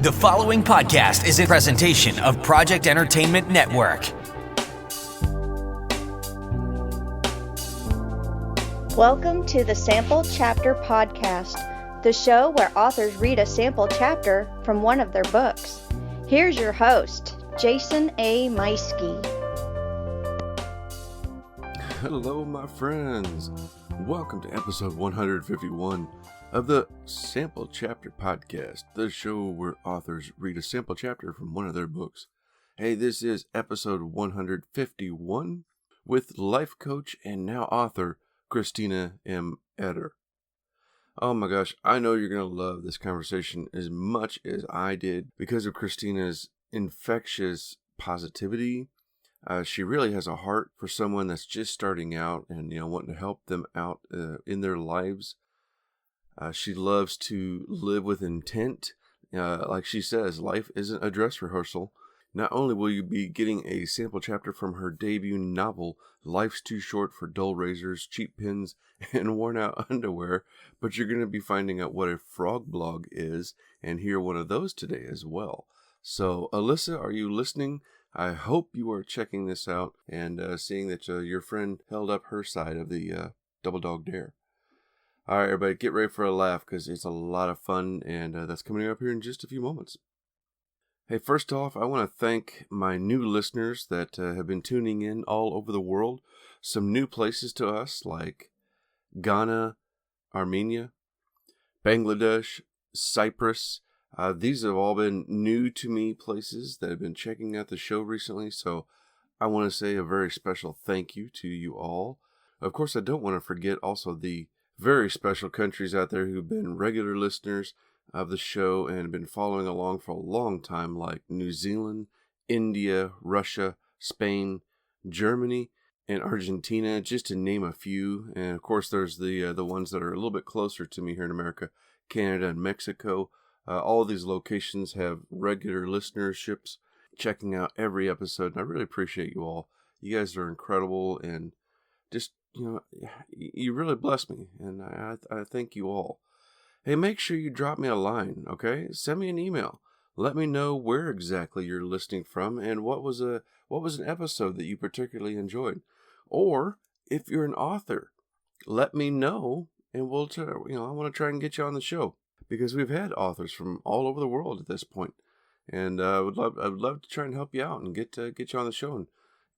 The following podcast is a presentation of Project Entertainment Network. Welcome to the Sample Chapter Podcast, the show where authors read a sample chapter from one of their books. Here's your host, Jason A. Meiske. Hello, my friends. Welcome to episode 151 of the Sample Chapter Podcast, the show where authors read a sample chapter from one of their books. Hey, this is episode 151 with life coach and now author Christina M. Eder. Oh my gosh, I know you're going to love this conversation as much as I did because of Christina's infectious positivity. She really has a heart for someone that's just starting out and, wanting to help them out in their lives. She loves to live with intent. Like she says, life isn't a dress rehearsal. Not only will you be getting a sample chapter from her debut novel, Life's Too Short for Dull Razors, Cheap Pins, and Worn Out Underwear, but you're going to be finding out what a frog blog is and hear one of those today as well. So, Alyssa, are you listening? I hope you are checking this out and seeing that your friend held up her side of the Double Dog Dare. All right, everybody, get ready for a laugh because it's a lot of fun, and that's coming up here in just a few moments. Hey, first off, I want to thank my new listeners that have been tuning in all over the world. Some new places to us like Ghana, Armenia, Bangladesh, Cyprus. These have all been new to me places that have been checking out the show recently, so I want to say a very special thank you to you all. Of course, I don't want to forget also the very special countries out there who've been regular listeners of the show and have been following along for a long time, like New Zealand, India, Russia, Spain, Germany, and Argentina, just to name a few. And of course, there's the ones that are a little bit closer to me here in America, Canada and Mexico. All of these locations have regular listenerships checking out every episode, and I really appreciate you all. You guys are incredible, and just, you really bless me, and I thank you all. Hey, make sure you drop me a line, okay? Send me an email. Let me know where exactly you're listening from and what was an episode that you particularly enjoyed. Or if you're an author, let me know, and we'll try, I want to try and get you on the show because we've had authors from all over the world at this point, and I would love to try and help you out and get you on the show and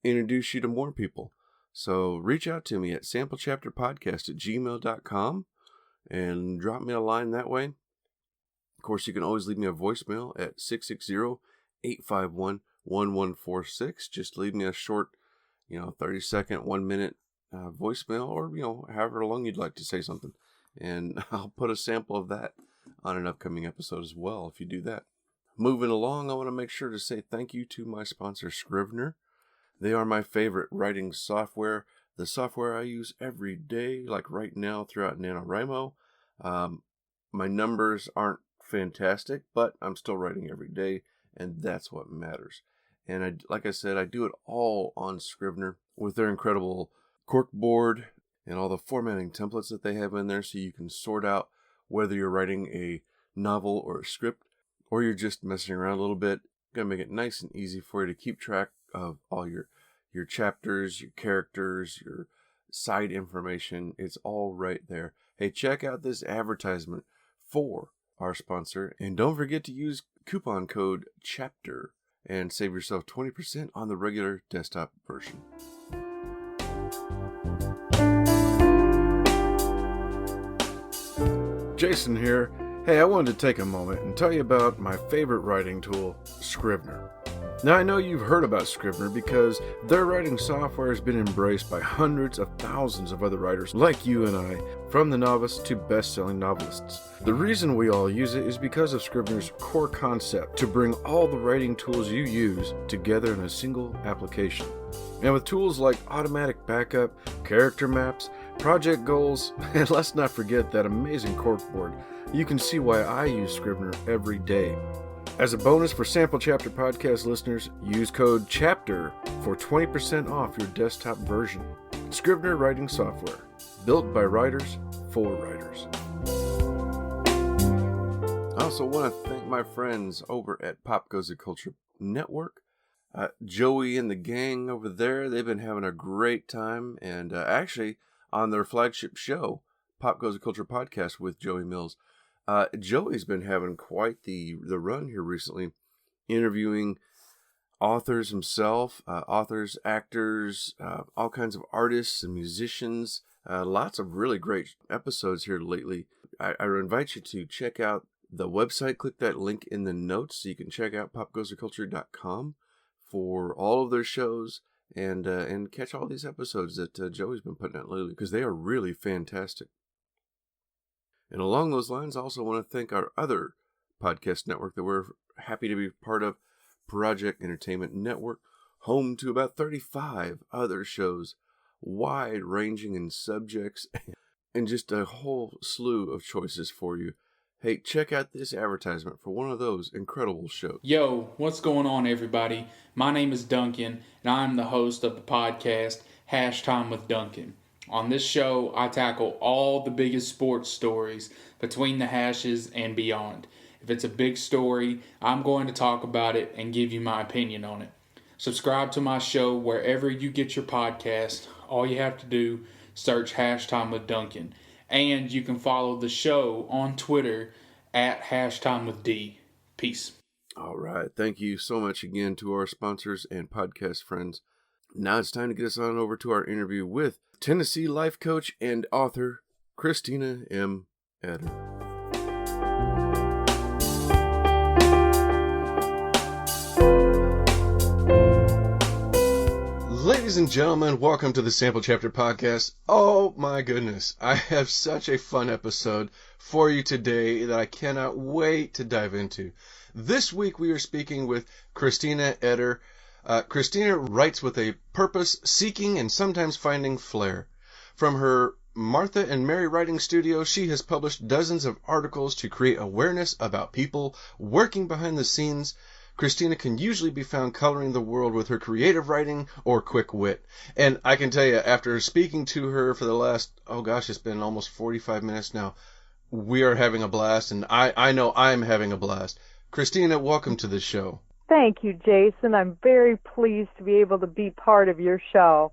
introduce you to more people. So reach out to me at samplechapterpodcast@gmail.com and drop me a line that way. Of course, you can always leave me a voicemail at 660-851-1146. Just leave me a short, 30-second, 1-minute voicemail, or, however long you'd like to say something. And I'll put a sample of that on an upcoming episode as well if you do that. Moving along, I want to make sure to say thank you to my sponsor, Scrivener. They are my favorite writing software, the software I use every day, like right now throughout NaNoWriMo. My numbers aren't fantastic, but I'm still writing every day, and that's what matters. And like I said, I do it all on Scrivener with their incredible corkboard and all the formatting templates that they have in there, so you can sort out whether you're writing a novel or a script, or you're just messing around a little bit. Gonna make it nice and easy for you to keep track of all your chapters, your characters, your side information. It's all right there. Hey, check out this advertisement for our sponsor, and don't forget to use coupon code CHAPTER and save yourself 20% on the regular desktop version. Jason here. Hey, I wanted to take a moment and tell you about my favorite writing tool, Scrivener. Now, I know you've heard about Scrivener because their writing software has been embraced by hundreds of thousands of other writers like you and I, from the novice to best-selling novelists. The reason we all use it is because of Scrivener's core concept to bring all the writing tools you use together in a single application. And with tools like automatic backup, character maps, project goals, and let's not forget that amazing corkboard, you can see why I use Scrivener every day. As a bonus for Sample Chapter Podcast listeners, use code CHAPTER for 20% off your desktop version. Scrivener writing software, built by writers for writers. I also want to thank my friends over at Pop Goes the Culture Network. Joey and the gang over there, they've been having a great time. And actually, on their flagship show, Pop Goes the Culture Podcast with Joey Mills, Joey's been having quite the run here recently, interviewing authors himself, authors, actors, all kinds of artists and musicians. Lots of really great episodes here lately. I invite you to check out the website. Click that link in the notes so you can check out popgoestheculture.com for all of their shows and catch all these episodes that Joey's been putting out lately, because they are really fantastic. And along those lines, I also want to thank our other podcast network that we're happy to be part of, Project Entertainment Network, home to about 35 other shows, wide-ranging in subjects, and just a whole slew of choices for you. Hey, check out this advertisement for one of those incredible shows. Yo, what's going on, everybody? My name is Duncan, and I'm the host of the podcast, Hash Time with Duncan. On this show, I tackle all the biggest sports stories between the hashes and beyond. If it's a big story, I'm going to talk about it and give you my opinion on it. Subscribe to my show wherever you get your podcast. All you have to do, search Hash Time with Duncan. And you can follow the show on Twitter at #HashTimeWithD. Peace. All right. Thank you so much again to our sponsors and podcast friends. Now it's time to get us on over to our interview with Tennessee life coach and author Christina M. Eder. Ladies and gentlemen, welcome to the Sample Chapter Podcast. Oh my goodness, I have such a fun episode for you today that I cannot wait to dive into. This week we are speaking with Christina Eder. Christina writes with a purpose, seeking and sometimes finding flair. From her Martha and Mary writing studio, she has published dozens of articles to create awareness about people working behind the scenes. Christina can usually be found coloring the world with her creative writing or quick wit. And I can tell you, after speaking to her for the last, it's been almost 45 minutes now, we are having a blast, and I know I'm having a blast. Christina, welcome to the show. Thank you, Jason. I'm very pleased to be able to be part of your show.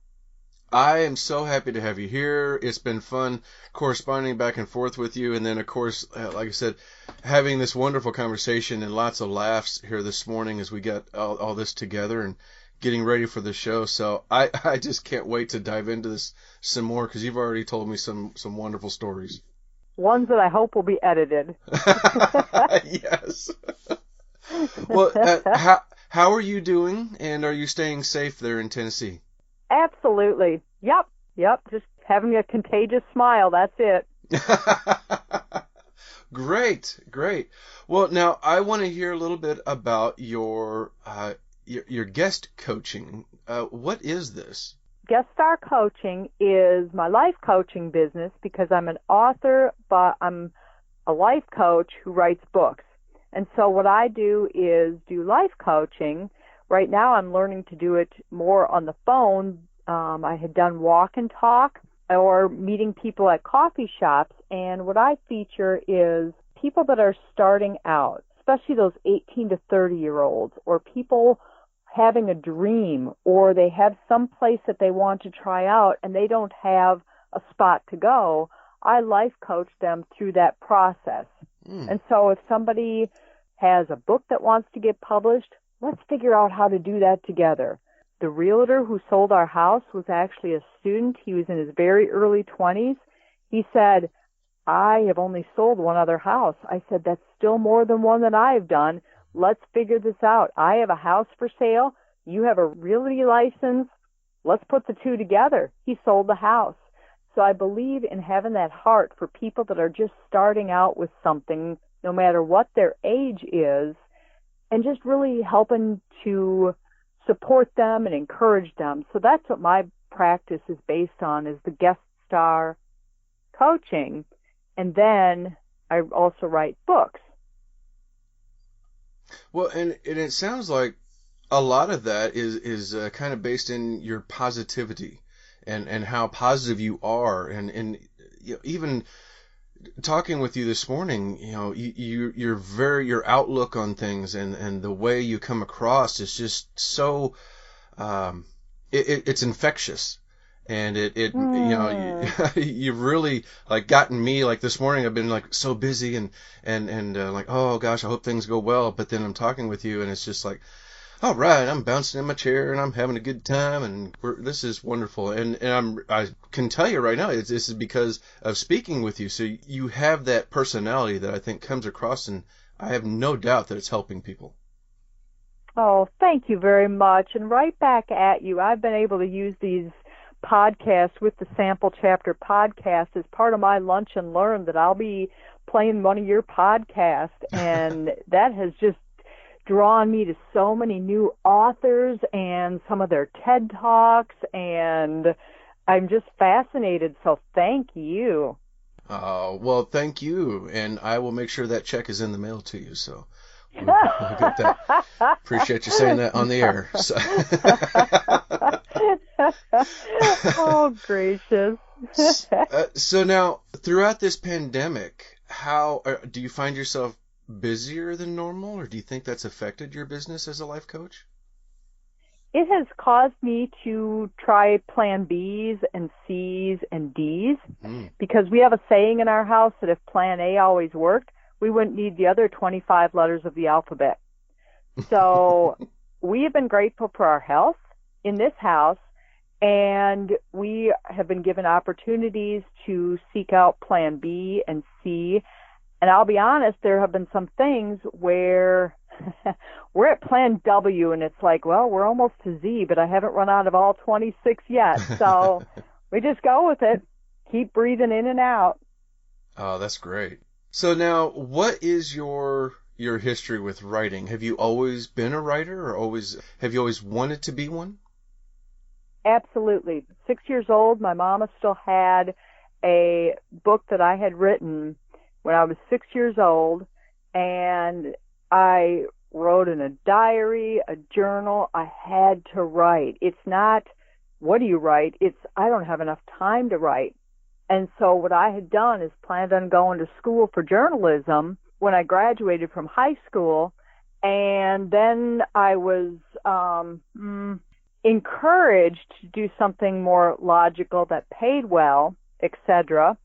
I am so happy to have you here. It's been fun corresponding back and forth with you. And then, of course, like I said, having this wonderful conversation and lots of laughs here this morning as we get all this together and getting ready for the show. So I just can't wait to dive into this some more, because you've already told me some wonderful stories. Ones that I hope will be edited. Yes. Well, how are you doing, and are you staying safe there in Tennessee? Absolutely. Yep. Just having a contagious smile. That's it. Great. Well, now I want to hear a little bit about your guest coaching. What is this? Guest star coaching is my life coaching business, because I'm an author, but I'm a life coach who writes books. And so what I do is do life coaching. Right now I'm learning to do it more on the phone. I had done walk and talk or meeting people at coffee shops. And what I feature is people that are starting out, especially those 18 to 30-year-olds, or people having a dream, or they have some place that they want to try out and they don't have a spot to go. I life coach them through that process. And so if somebody has a book that wants to get published, let's figure out how to do that together. The realtor who sold our house was actually a student. He was in his very early 20s. He said, I have only sold one other house. I said, that's still more than one that I've done. Let's figure this out. I have a house for sale. You have a realty license. Let's put the two together. He sold the house. So I believe in having that heart for people that are just starting out with something, no matter what their age is, and just really helping to support them and encourage them. So that's what my practice is based on, is the guest star coaching. And then I also write books. Well, and it sounds like a lot of that is kind of based in your positivity and how positive you are, and you know, even talking with you this morning, your outlook on things and the way you come across is just so, it's infectious. And you've really like gotten me, like this morning I've been like so busy and like, oh gosh, I hope things go well. But then I'm talking with you and it's just like, all right, I'm bouncing in my chair and I'm having a good time and this is wonderful. And I can tell you right now, this is because of speaking with you. So you have that personality that I think comes across, and I have no doubt that it's helping people. Oh, thank you very much. And right back at you. I've been able to use these podcasts with the Sample Chapter podcast as part of my Lunch and Learn, that I'll be playing one of your podcasts. And that has just drawn me to so many new authors and some of their TED Talks, and I'm just fascinated. So thank you. Well, thank you. And I will make sure that check is in the mail to you. So we'll get that. Appreciate you saying that on the air. So. Oh, gracious. So now, throughout this pandemic, how do you find yourself busier than normal, or do you think that's affected your business as a life coach? It has caused me to try plan B's and C's and D's, because we have a saying in our house that if plan A always worked, we wouldn't need the other 25 letters of the alphabet. So we have been grateful for our health in this house, and we have been given opportunities to seek out plan B and C. And I'll be honest, there have been some things where we're at plan W and it's like, well, we're almost to Z, but I haven't run out of all 26 yet. So we just go with it. Keep breathing in and out. Oh, that's great. So now, what is your history with writing? Have you always been a writer, or have you always wanted to be one? Absolutely. 6 years old, my mama still had a book that I had written when I was 6 years old, and I wrote in a diary, a journal. I had to write. It's not, what do you write? It's, I don't have enough time to write. And so what I had done is planned on going to school for journalism when I graduated from high school, and then I was encouraged to do something more logical that paid well, etc.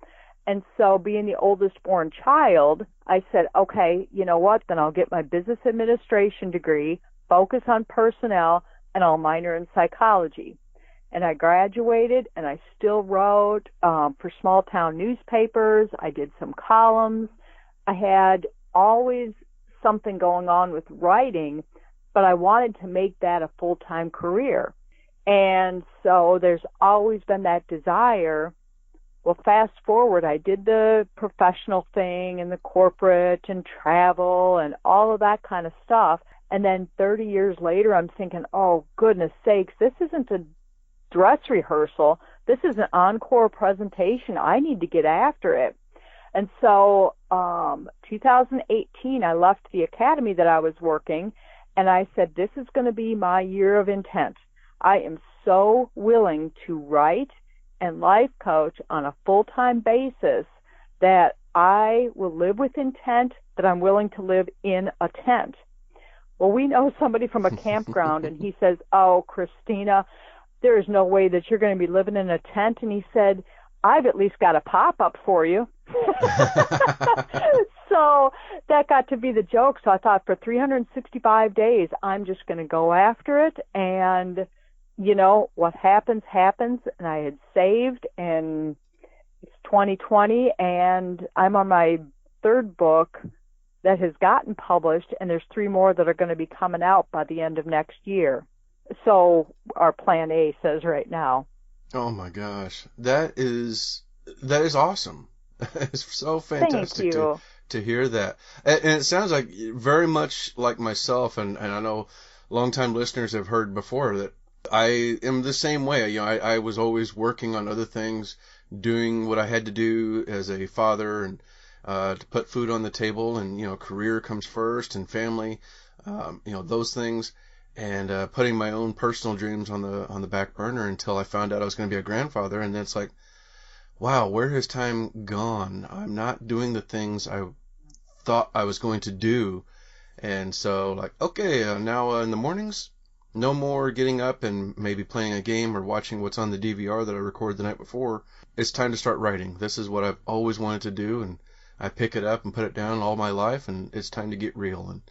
And so being the oldest born child, I said, okay, you know what, then I'll get my business administration degree, focus on personnel, and I'll minor in psychology. And I graduated, and I still wrote for small town newspapers. I did some columns. I had always something going on with writing, but I wanted to make that a full-time career. And so there's always been that desire. Well, fast forward, I did the professional thing and the corporate and travel and all of that kind of stuff. And then 30 years later, I'm thinking, oh, goodness sakes, this isn't a dress rehearsal. This is an encore presentation. I need to get after it. And so 2018, I left the academy that I was working, and I said, this is going to be my year of intent. I am so willing to write and life coach on a full-time basis that I will live with intent, that I'm willing to live in a tent. Well, we know somebody from a campground, and he says, oh, Christina, there is no way that you're going to be living in a tent. And he said, I've at least got a pop-up for you. So that got to be the joke. So I thought, for 365 days, I'm just going to go after it. And, you know, what happens, happens. And I had saved, and it's 2020, and I'm on my third book that has gotten published, and there's 3 more that are going to be coming out by the end of next year. So our plan A says right now. Oh my gosh, that is awesome. It's so fantastic to hear that. And it sounds like very much like myself, and I know longtime listeners have heard before that I am the same way. You know, I was always working on other things, doing what I had to do as a father, and to put food on the table, and, you know, career comes first, and family, you know, those things. And putting my own personal dreams on the back burner until I found out I was going to be a grandfather. And then it's like, wow, where has time gone? I'm not doing the things I thought I was going to do. And so, like, okay, now in the mornings, no more getting up and maybe playing a game or watching what's on the DVR that I recorded the night before. It's time to start writing. This is what I've always wanted to do, and I pick it up and put it down all my life, and it's time to get real. And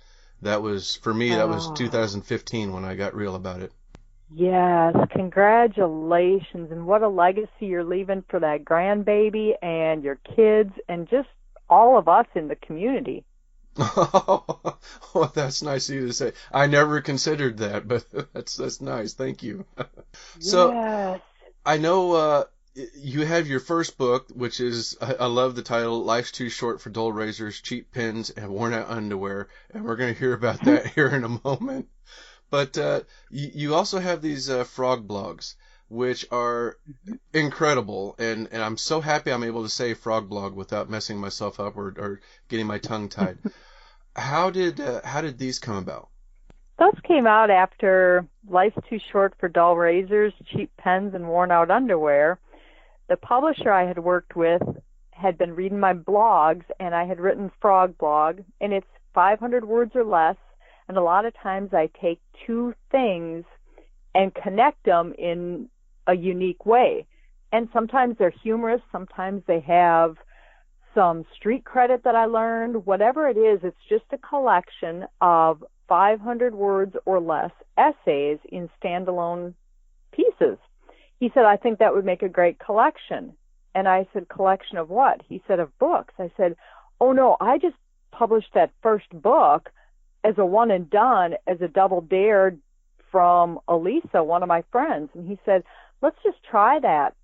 that was, for me, that was 2015 when I got real about it. Yes, congratulations, and what a legacy you're leaving for that grandbaby and your kids and just all of us in the community. Well, that's nice of you to say. I never considered that, but that's nice. Thank you. So, yes. I know you have your first book, which is, I love the title, Life's Too Short for Dull Razors, Cheap Pens, and Worn Out Underwear, and we're going to hear about that here in a moment. But you also have these frog blogs, which are incredible, and I'm so happy I'm able to say frog blog without messing myself up or getting my tongue tied. How did these come about? Those came out after Life's Too Short for Dull Razors, Cheap Pens, and Worn Out Underwear. The publisher I had worked with had been reading my blogs, and I had written Frog Blog, and it's 500 words or less, and a lot of times I take two things and connect them in a unique way. And sometimes they're humorous, sometimes they have some street credit that I learned. Whatever it is, it's just a collection of 500 words or less essays in standalone pieces. He said, I think that would make a great collection. And I said, collection of what? He said, of books. I said, oh no, I just published that first book as a one and done, as a double dare from Elisa, one of my friends. And he said, let's just try that.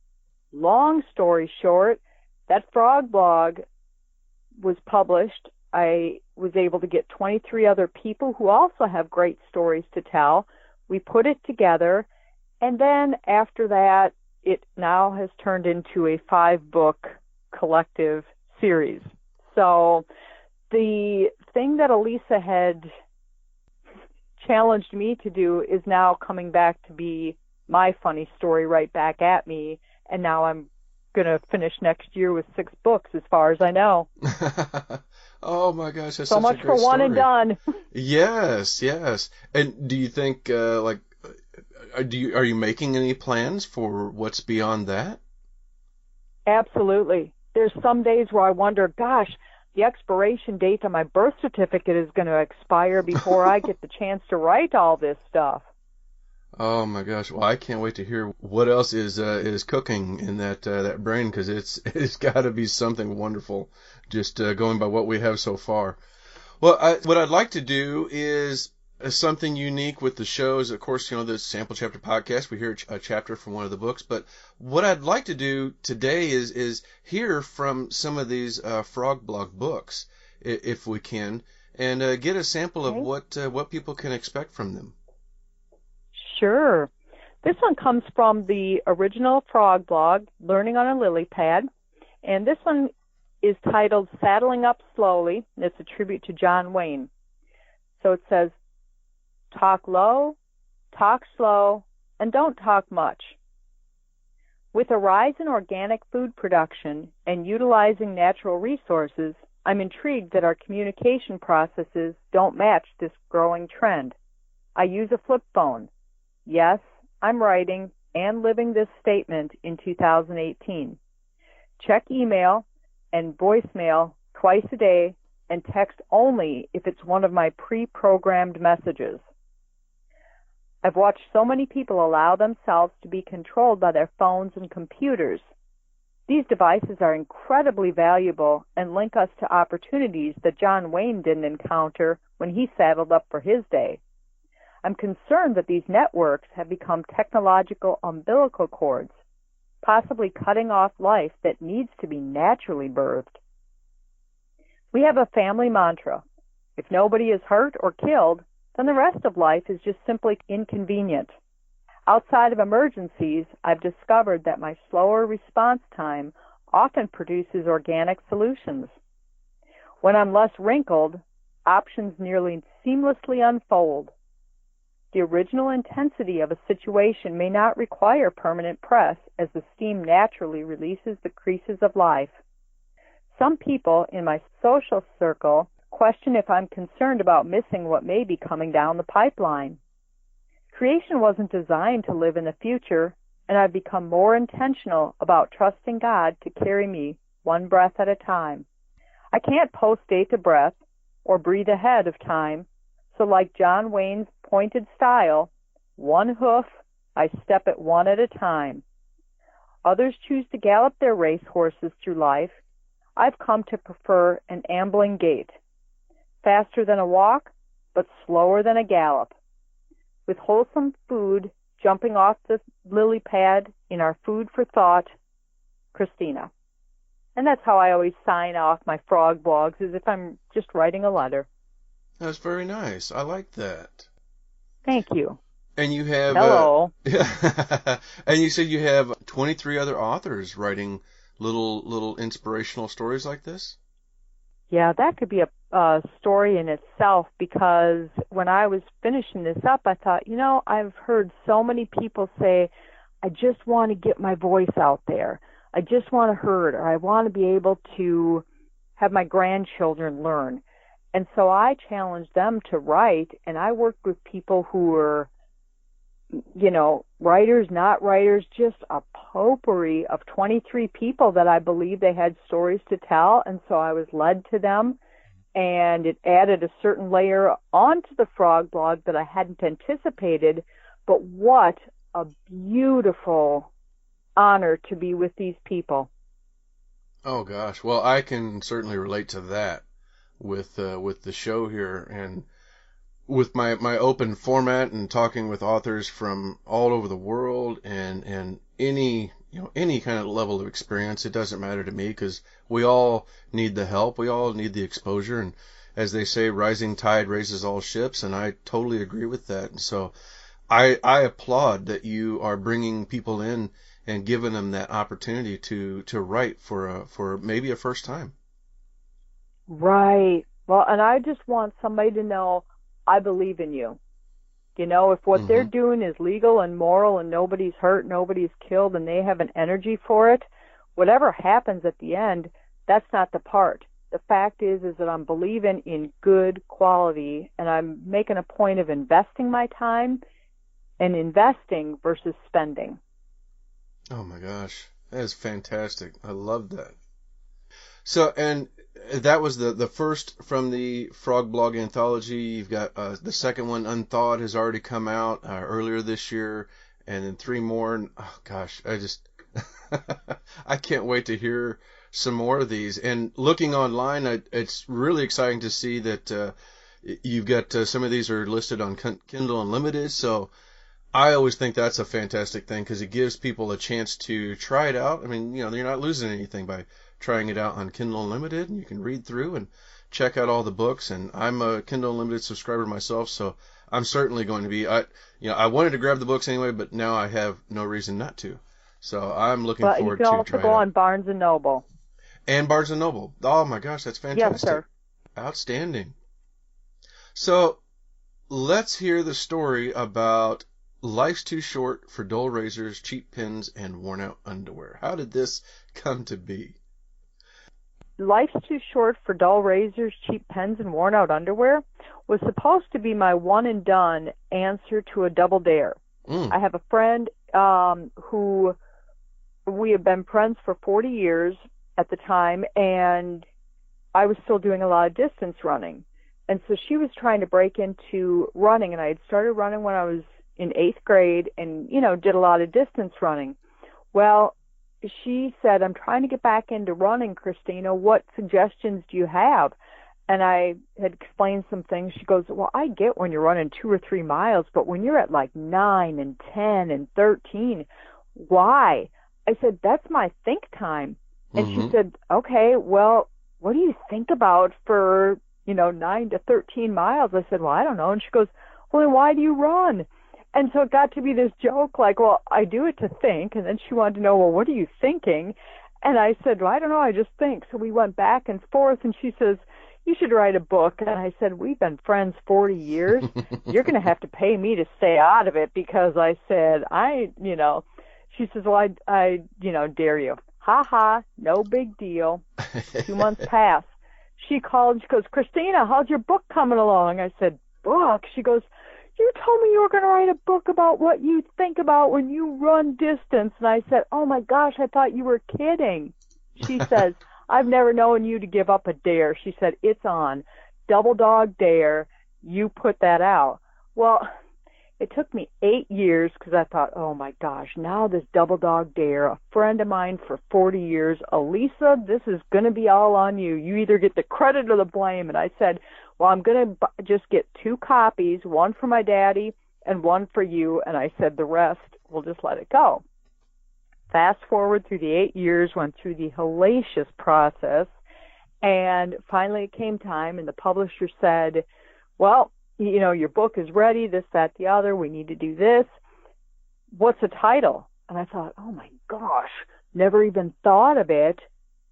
Long story short, that Frog Blog was published. I was able to get 23 other people who also have great stories to tell. We put it together, and then after that, it now has turned into a 5-book collective series. So the thing that Elisa had challenged me to do is now coming back to be my funny story right back at me, and now I'm going to finish next year with 6 books as far as I know. Oh my gosh, that's so such much a great for one story. and done. Yes. And do you think are you making any plans for what's beyond that? Absolutely. There's some days where I wonder, gosh, the expiration date on my birth certificate is going to expire before I get the chance to write all this stuff. Oh my gosh! Well, I can't wait to hear what else is cooking in that brain, because it's got to be something wonderful. Just going by what we have so far. Well, what I'd like to do is something unique with the shows. Of course, the Sample Chapter podcast. We hear a chapter from one of the books, but what I'd like to do today is hear from some of these Frog Blog books, if we can, and get a sample of what people can expect from them. Sure. This one comes from the original Frog Blog, Learning on a Lily Pad, and this one is titled Saddling Up Slowly, and it's a tribute to John Wayne. So it says, talk low, talk slow, and don't talk much. With a rise in organic food production and utilizing natural resources, I'm intrigued that our communication processes don't match this growing trend. I use a flip phone. Yes, I'm writing and living this statement in 2018. Check email and voicemail twice a day and text only if it's one of my pre-programmed messages. I've watched so many people allow themselves to be controlled by their phones and computers. These devices are incredibly valuable and link us to opportunities that John Wayne didn't encounter when he saddled up for his day. I'm concerned that these networks have become technological umbilical cords, possibly cutting off life that needs to be naturally birthed. We have a family mantra. If nobody is hurt or killed, then the rest of life is just simply inconvenient. Outside of emergencies, I've discovered that my slower response time often produces organic solutions. When I'm less wrinkled, options nearly seamlessly unfold. The original intensity of a situation may not require permanent press, as the steam naturally releases the creases of life. Some people in my social circle question if I'm concerned about missing what may be coming down the pipeline. Creation wasn't designed to live in the future, and I've become more intentional about trusting God to carry me one breath at a time. I can't post-date the breath or breathe ahead of time, so like John Wayne's pointed style, one hoof, I step it one at a time. Others choose to gallop their race horses through life. I've come to prefer an ambling gait, faster than a walk, but slower than a gallop. With wholesome food jumping off the lily pad in our food for thought, Christina. And that's how I always sign off my frog blogs, as if I'm just writing a letter. That's very nice. I like that. Thank you. And you have... Hello. And you said you have 23 other authors writing little inspirational stories like this? Yeah, that could be a story in itself, because when I was finishing this up, I thought, I've heard so many people say, I just want to get my voice out there. I just want to hear it, or I want to be able to have my grandchildren learn. And so I challenged them to write, and I worked with people who were, writers, not writers, just a potpourri of 23 people that I believe they had stories to tell. And so I was led to them, and it added a certain layer onto the frog blog that I hadn't anticipated. But what a beautiful honor to be with these people. Oh gosh, well, I can certainly relate to that with the show here, and with my open format and talking with authors from all over the world, and any kind of level of experience. It doesn't matter to me, because we all need the help, we all need the exposure, and as they say, rising tide raises all ships, and I totally agree with that. And so I applaud that you are bringing people in and giving them that opportunity to write for maybe a first time. Right. Well, and I just want somebody to know I believe in you. If what they're doing is legal and moral and nobody's hurt, nobody's killed, and they have an energy for it, whatever happens at the end, that's not the part. The fact is that I'm believing in good quality, and I'm making a point of investing my time, and investing versus spending. Oh my gosh, that is fantastic. I love that. So, and that was the first from the Frog Blog Anthology. You've got the second one, Unthawed, has already come out earlier this year, and then 3 more. And, oh gosh, I just I can't wait to hear some more of these. And looking online, it's really exciting to see that you've got some of these are listed on Kindle Unlimited. So I always think that's a fantastic thing, because it gives people a chance to try it out. I mean, you're not losing anything by trying it out on Kindle Unlimited, and you can read through and check out all the books. And I'm a Kindle Unlimited subscriber myself, so I'm certainly going to be. I wanted to grab the books anyway, but now I have no reason not to. So I'm looking forward to trying it. You can also go on Barnes and Noble. And Barnes and Noble. Oh my gosh, that's fantastic. Yes, sir. Outstanding. So let's hear the story about Life's Too Short for Dull Razors, Cheap Pens, and Worn Out Underwear. How did this come to be? Life's Too Short for Dull Razors, Cheap Pens, and Worn Out Underwear was supposed to be my one and done answer to a double dare. I have a friend who we have been friends for 40 years at the time, and I was still doing a lot of distance running. And so she was trying to break into running, and I had started running when I was in 8th grade and, did a lot of distance running. Well, she said, I'm trying to get back into running, Christina. What suggestions do you have? And I had explained some things. She goes, well, I get when you're running 2 or 3 miles, but when you're at like 9 and 10 and 13, why? I said, that's my think time. And she said, okay, well, what do you think about for, 9 to 13 miles? I said, well, I don't know. And she goes, well, then why do you run? And so it got to be this joke like, well, I do it to think. And then she wanted to know, well, what are you thinking? And I said, well, I don't know, I just think. So we went back and forth, and she says, you should write a book. And I said, we've been friends 40 years. You're going to have to pay me to stay out of it, because I said, she says, well, I dare you. Ha ha, no big deal. 2 months pass. She called, she goes, Christina, how's your book coming along? I said, book? She goes, you told me you were going to write a book about what you think about when you run distance. And I said, oh my gosh, I thought you were kidding. She says, I've never known you to give up a dare. She said, it's on. Double Dog Dare. You put that out. Well, it took me 8 years, because I thought, oh my gosh, now this Double Dog Dare, a friend of mine for 40 years, Elisa, this is going to be all on you. You either get the credit or the blame. And I said, well, I'm going to just get 2 copies, one for my daddy and one for you. And I said, the rest, we'll just let it go. Fast forward through the 8 years, went through the hellacious process, and finally it came time, and the publisher said, well, your book is ready, this, that, the other, we need to do this. What's the title? And I thought, oh my gosh, never even thought of it.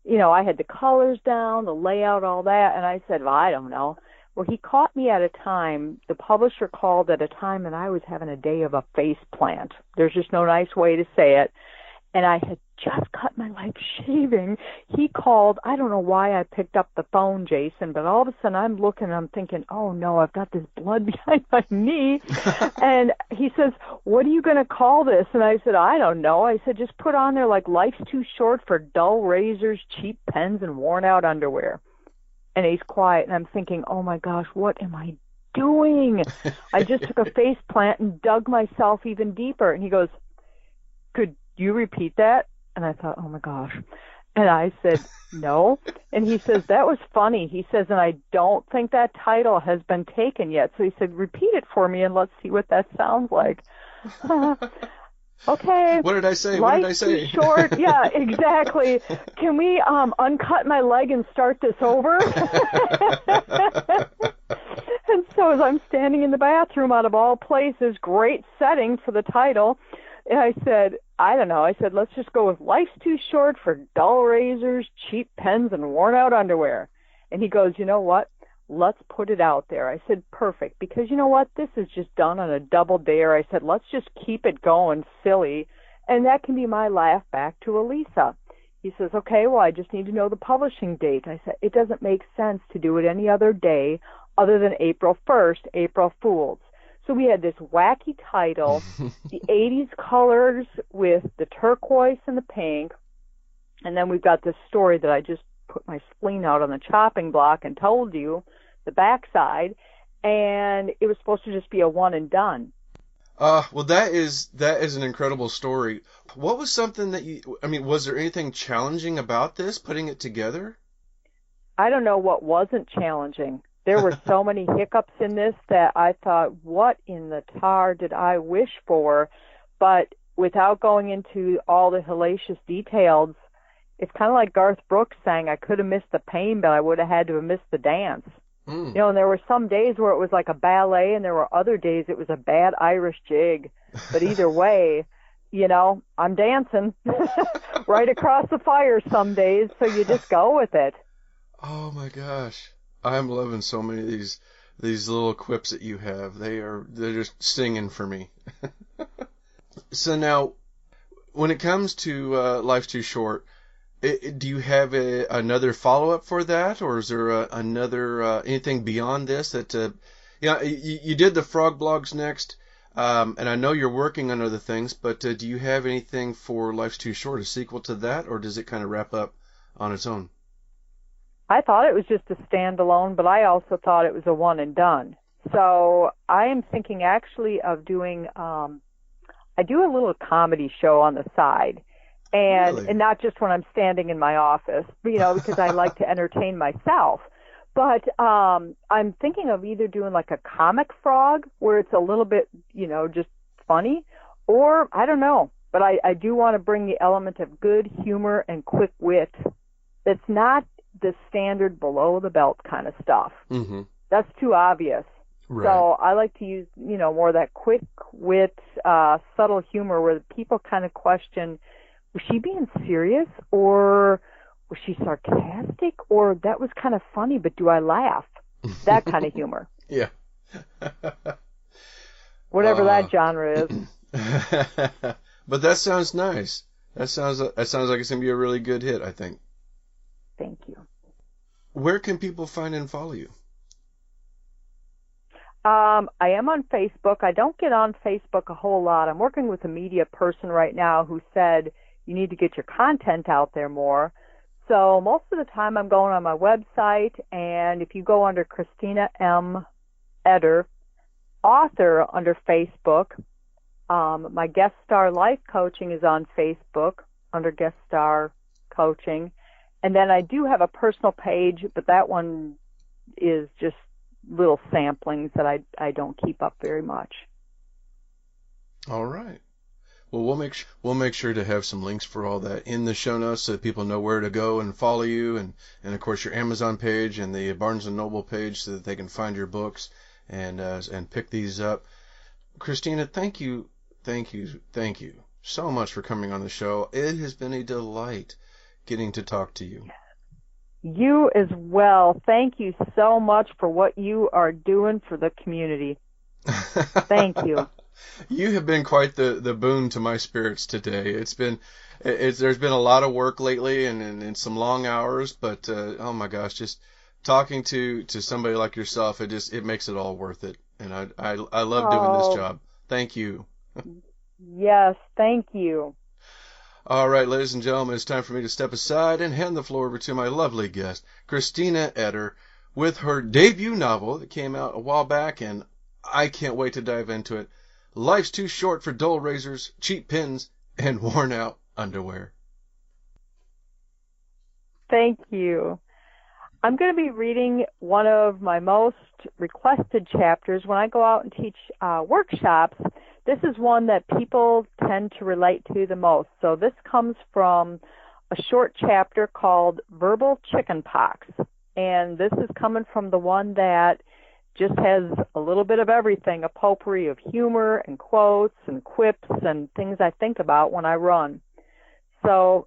I had the colors down, the layout, all that, and I said, well, I don't know. Well, he caught me at a time, the publisher called at a time, and I was having a day of a face plant. There's just no nice way to say it. And I had just cut my life shaving. He called. I don't know why I picked up the phone, Jason, but all of a sudden I'm looking and I'm thinking, oh no, I've got this blood behind my knee. And he says, what are you going to call this? And I said, I don't know. I said, just put on there like life's too short for dull razors, cheap pens, and worn out underwear. And he's quiet, and I'm thinking, oh my gosh, what am I doing? I just took a face plant and dug myself even deeper. And he goes, could you repeat that? And I thought, oh my gosh. And I said, no. And he says, that was funny. He says, and I don't think that title has been taken yet. So he said, repeat it for me and let's see what that sounds like. Okay. What did I say? What did I say? Too short. Yeah, exactly. Can we uncut my leg and start this over? And so as I'm standing in the bathroom, out of all places, great setting for the title, and I said, I don't know. I said, let's just go with life's too short for dull razors, cheap pens, and worn out underwear. And he goes, you know what? Let's put it out there. I said, perfect. Because you know what? This is just done on a double dare. I said, let's just keep it going silly. And that can be my laugh back to Elisa. He says, okay, well, I just need to know the publishing date. I said, it doesn't make sense to do it any other day other than April 1st, April Fools. So we had this wacky title, the 80s colors with the turquoise and the pink, and then we've got this story that I just put my spleen out on the chopping block and told you, the backside, and it was supposed to just be a one and done. Well, that is an incredible story. What was something that was there anything challenging about this, putting it together? I don't know what wasn't challenging. There were so many hiccups in this that I thought, what in the tar did I wish for? But without going into all the hellacious details, it's kind of like Garth Brooks saying, I could have missed the pain, but I would have had to have missed the dance. And there were some days where it was like a ballet, and there were other days it was a bad Irish jig. But either way, I'm dancing right across the fire some days, so you just go with it. Oh my gosh. I'm loving so many of these little quips that you have. They're just singing for me. So now, when it comes to Life's Too Short, do you have another follow-up for that, or is there another anything beyond this that you did the frog blogs next, and I know you're working on other things, but do you have anything for Life's Too Short, a sequel to that, or does it kind of wrap up on its own? I thought it was just a standalone, but I also thought it was a one and done. So I am thinking actually of doing, I do a little comedy show on the side. And, Really? and not just when I'm standing in my office, because I like to entertain myself. But I'm thinking of either doing like a comic frog where it's a little bit, just funny, or I don't know. But I do want to bring the element of good humor and quick wit that's not the standard below the belt kind of stuff. Mm-hmm. That's too obvious. Right. So I like to use, more of that quick wit, subtle humor where people kind of question, was she being serious or was she sarcastic, or that was kind of funny, but do I laugh? That kind of humor. Yeah. Whatever that genre is. But that sounds nice. That sounds like it's going to be a really good hit, I think. Thank you. Where can people find and follow you? I am on Facebook. I don't get on Facebook a whole lot. I'm working with a media person right now who said you need to get your content out there more. So most of the time I'm going on my website, and if you go under Christina M. Eder, author under Facebook, my guest star life coaching is on Facebook under guest star coaching. And then I do have a personal page, but that one is just little samplings that I don't keep up very much. All right. Well, we'll make sure to have some links for all that in the show notes so that people know where to go and follow you, and of course your Amazon page and the Barnes and Noble page so that they can find your books and pick these up. Christina, thank you so much for coming on the show. It has been a delight getting to talk to you. You as well. Thank you so much for what you are doing for the community. Thank you. You have been quite the boon to my spirits today. There's been a lot of work lately and some long hours, but oh my gosh, just talking to somebody like yourself, it makes it all worth it. And I love doing this job. Thank you. Yes, thank you. All right, ladies and gentlemen, it's time for me to step aside and hand the floor over to my lovely guest, Christina Eder, with her debut novel that came out a while back, and I can't wait to dive into it. Life's Too Short for Dull Razors, Cheap Pins, and Worn Out Underwear. Thank you. I'm going to be reading one of my most requested chapters when I go out and teach workshops. This is one that people tend to relate to the most. So this comes from a short chapter called Verbal Chickenpox. And this is coming from the one that just has a little bit of everything, a potpourri of humor and quotes and quips and things I think about when I run. So,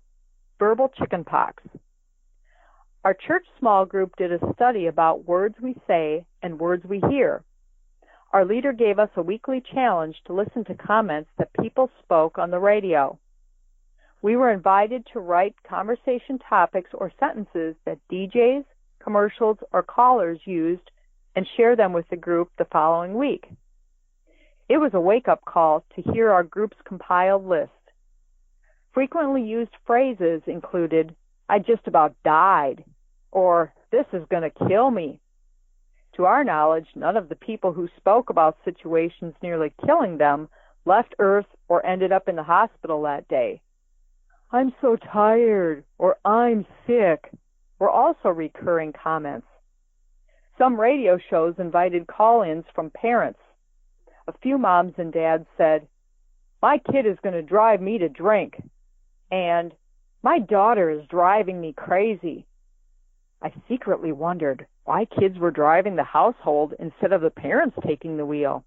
Verbal Chickenpox. Our church small group did a study about words we say and words we hear. Our leader gave us a weekly challenge to listen to comments that people spoke on the radio. We were invited to write conversation topics or sentences that DJs, commercials, or callers used and share them with the group the following week. It was a wake-up call to hear our group's compiled list. Frequently used phrases included, "I just about died," or "this is going to kill me." To our knowledge, none of the people who spoke about situations nearly killing them left Earth or ended up in the hospital that day. "I'm so tired," or "I'm sick," were also recurring comments. Some radio shows invited call-ins from parents. A few moms and dads said, "My kid is going to drive me to drink," and "My daughter is driving me crazy." I secretly wondered why kids were driving the household instead of the parents taking the wheel.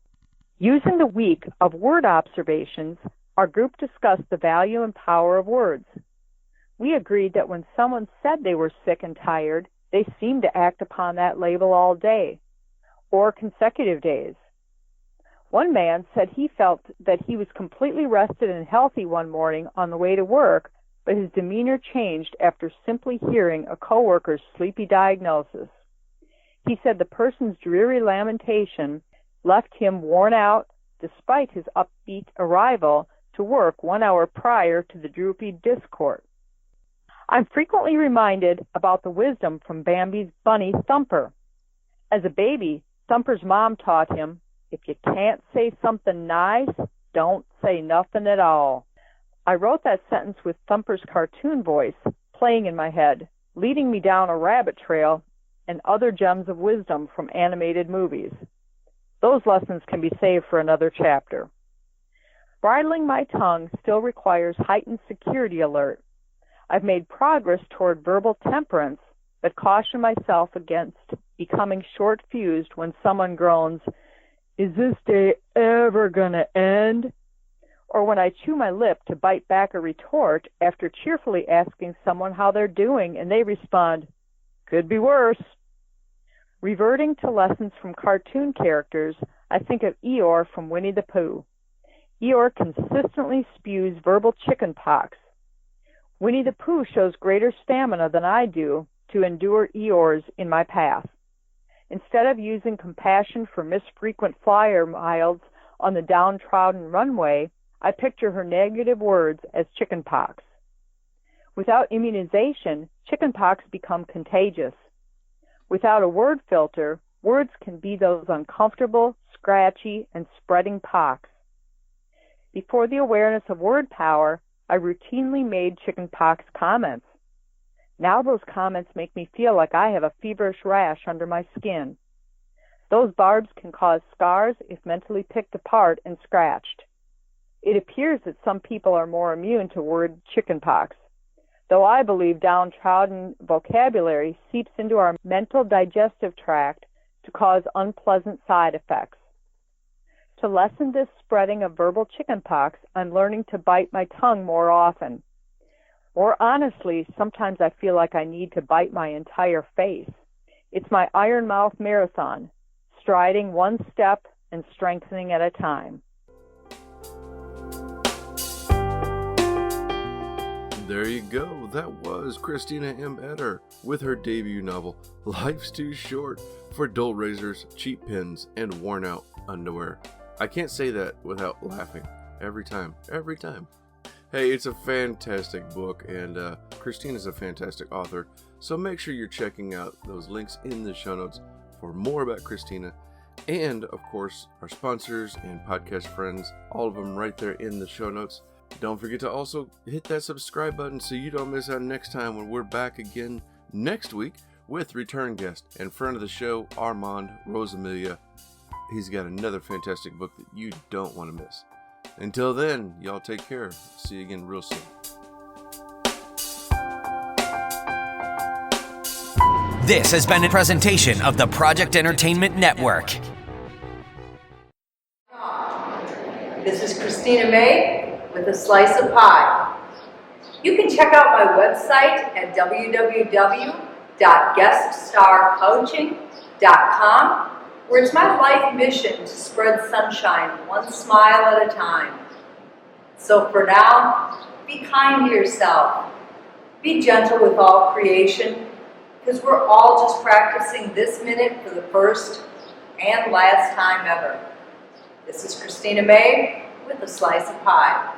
Using the week of word observations, our group discussed the value and power of words. We agreed that when someone said they were sick and tired, they seemed to act upon that label all day, or consecutive days. One man said he felt that he was completely rested and healthy one morning on the way to work, but his demeanor changed after simply hearing a coworker's sleepy diagnosis. He said the person's dreary lamentation left him worn out despite his upbeat arrival to work 1 hour prior to the droopy discord. I'm frequently reminded about the wisdom from Bambi's bunny Thumper. As a baby, Thumper's mom taught him, if you can't say something nice, don't say nothing at all. I wrote that sentence with Thumper's cartoon voice playing in my head, leading me down a rabbit trail and other gems of wisdom from animated movies. Those lessons can be saved for another chapter. Bridling my tongue still requires heightened security alert. I've made progress toward verbal temperance, but caution myself against becoming short-fused when someone groans, "Is this day ever gonna end?" or when I chew my lip to bite back a retort after cheerfully asking someone how they're doing and they respond, "Could be worse." Reverting to lessons from cartoon characters, I think of Eeyore from Winnie the Pooh. Eeyore consistently spews verbal chicken pox. Winnie the Pooh shows greater stamina than I do to endure Eeyores in my path. Instead of using compassion for misfrequent flyer miles on the downtrodden runway, I picture her negative words as chicken pox. Without immunization, chicken pox become contagious. Without a word filter, words can be those uncomfortable, scratchy, and spreading pox. Before the awareness of word power, I routinely made chicken pox comments. Now those comments make me feel like I have a feverish rash under my skin. Those barbs can cause scars if mentally picked apart and scratched. It appears that some people are more immune to word chickenpox, though I believe downtrodden vocabulary seeps into our mental digestive tract to cause unpleasant side effects. To lessen this spreading of verbal chickenpox, I'm learning to bite my tongue more often. More honestly, sometimes I feel like I need to bite my entire face. It's my iron mouth marathon, striding one step and strengthening at a time. There you go. That was Christina M. Eder with her debut novel, Life's Too Short for Dull Razors, Cheap Pens, and Worn Out Underwear. I can't say that without laughing. Every time. Hey, it's a fantastic book, and Christina's a fantastic author, so make sure you're checking out those links in the show notes for more about Christina, and, of course, our sponsors and podcast friends, all of them right there in the show notes. Don't forget to also hit that subscribe button so you don't miss out next time when we're back again next week with return guest and friend of the show, Armand Rosamilia. He's got another fantastic book that you don't want to miss. Until then, y'all take care. See you again real soon. This has been a presentation of the Project Entertainment Network. This is Christina May with A Slice of Pie. You can check out my website at www.gueststarcoaching.com, where it's my life mission to spread sunshine one smile at a time. So for now, be kind to yourself. Be gentle with all creation, because we're all just practicing this minute for the first and last time ever. This is Christina May with A Slice of Pie.